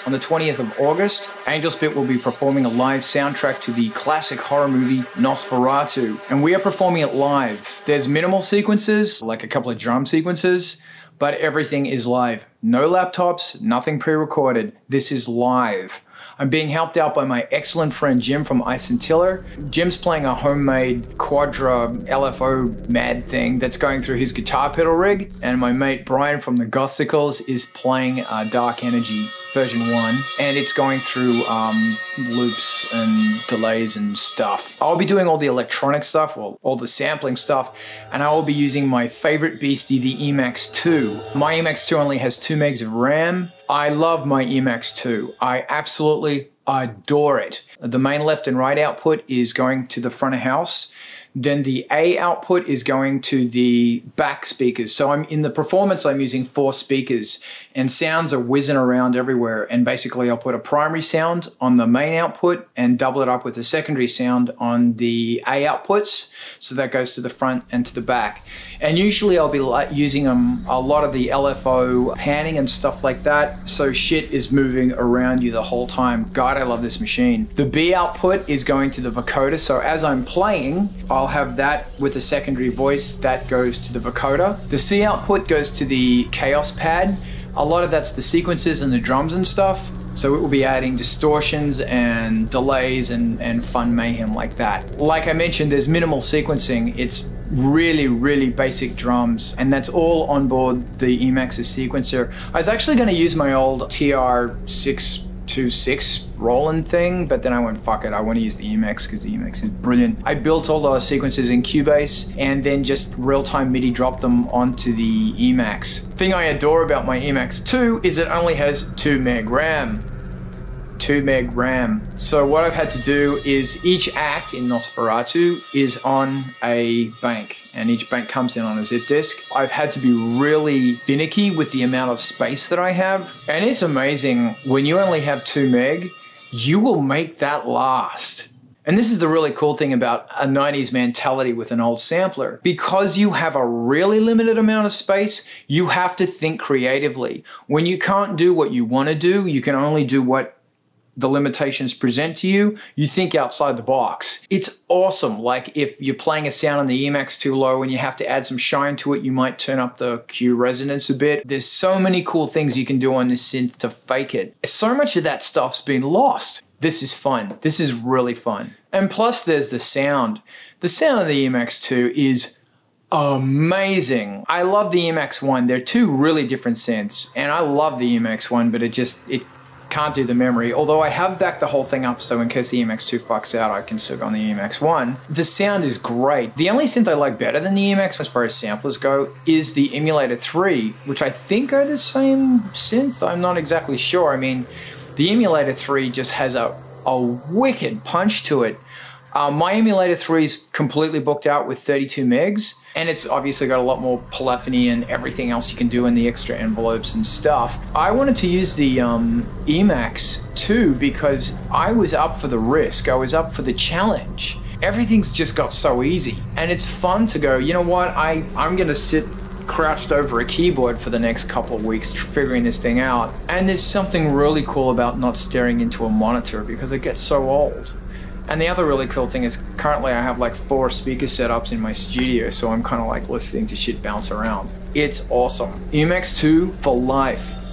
On the 20th of August, Angelspit will be performing a live soundtrack to the classic horror movie Nosferatu, and we are performing it live. There's minimal sequences, like a couple of drum sequences, but everything is live. No laptops, nothing pre-recorded. This is live. I'm being helped out by my excellent friend Jim from Scintilla. Jim's playing a homemade Quadra LFO mad thing that's going through his guitar pedal rig, and my mate Brian from the Gothsicles is playing Dark Energy version 1, and it's going through loops and delays and stuff. I'll be doing all the electronic stuff, well, all the sampling stuff, and I will be using my favorite beastie, the EMAXII. My EMAXII only has 2 megs of RAM. I love my EMAXII. I absolutely adore it. The main left and right output is going to the front of house. Then the A output is going to the back speakers. So in the performance, I'm using 4 speakers and sounds are whizzing around everywhere. And basically I'll put a primary sound on the main output and double it up with a secondary sound on the A outputs. So that goes to the front and to the back. And usually I'll be using a lot of the LFO panning and stuff like that. So shit is moving around you the whole time. God, I love this machine. The B output is going to the vocoder. So as I'm playing, I'll have that with a secondary voice that goes to the vocoder. The C output goes to the Chaos pad. A lot of that's the sequences and the drums and stuff. So it will be adding distortions and delays and fun mayhem like that. Like I mentioned, there's minimal sequencing. It's really, really basic drums, and that's all on board the EMAXII sequencer. I was actually going to use my old TR-626 Roland thing, but then I went, fuck it, I want to use the EMAX because the EMAX is brilliant. I built all those sequences in Cubase and then just real-time MIDI dropped them onto the EMAX. Thing I adore about my EMAXII is it only has 2 meg RAM. 2 meg RAM. So what I've had to do is each act in Nosferatu is on a bank, and each bank comes in on a zip disk. I've had to be really finicky with the amount of space that I have, and it's amazing when you only have 2 meg, you will make that last. And this is the really cool thing about a 90s mentality with an old sampler. Because you have a really limited amount of space, you have to think creatively. When you can't do what you want to do, you can only do what the limitations present to you, you think outside the box. It's awesome. Like if you're playing a sound on the EMAX too low and you have to add some shine to it, you might turn up the Q resonance a bit. There's so many cool things you can do on this synth to fake it. So much of that stuff's been lost. This is fun. This is really fun. And plus there's the sound. The sound of the EMAXII is amazing. I love the EMAX1. They're 2 really different synths, and I love the EMAX1, but it can't do the memory, although I have backed the whole thing up so in case the EMAX2 fucks out, I can still go on the EMAX1. The sound is great. The only synth I like better than the EMAX as far as samplers go is the Emulator 3, which I think are the same synth. I'm not exactly sure. I mean, the Emulator 3 just has a wicked punch to it. My Emulator 3 is completely booked out with 32 megs, and it's obviously got a lot more polyphony and everything else you can do in the extra envelopes and stuff. I wanted to use the EMAXII because I was up for the risk. I was up for the challenge. Everything's just got so easy, and it's fun to go, you know what, I'm gonna sit crouched over a keyboard for the next couple of weeks figuring this thing out. And there's something really cool about not staring into a monitor because it gets so old. And the other really cool thing is currently I have like 4 speaker setups in my studio, so I'm kind of like listening to shit bounce around. It's awesome. EMAXII for life.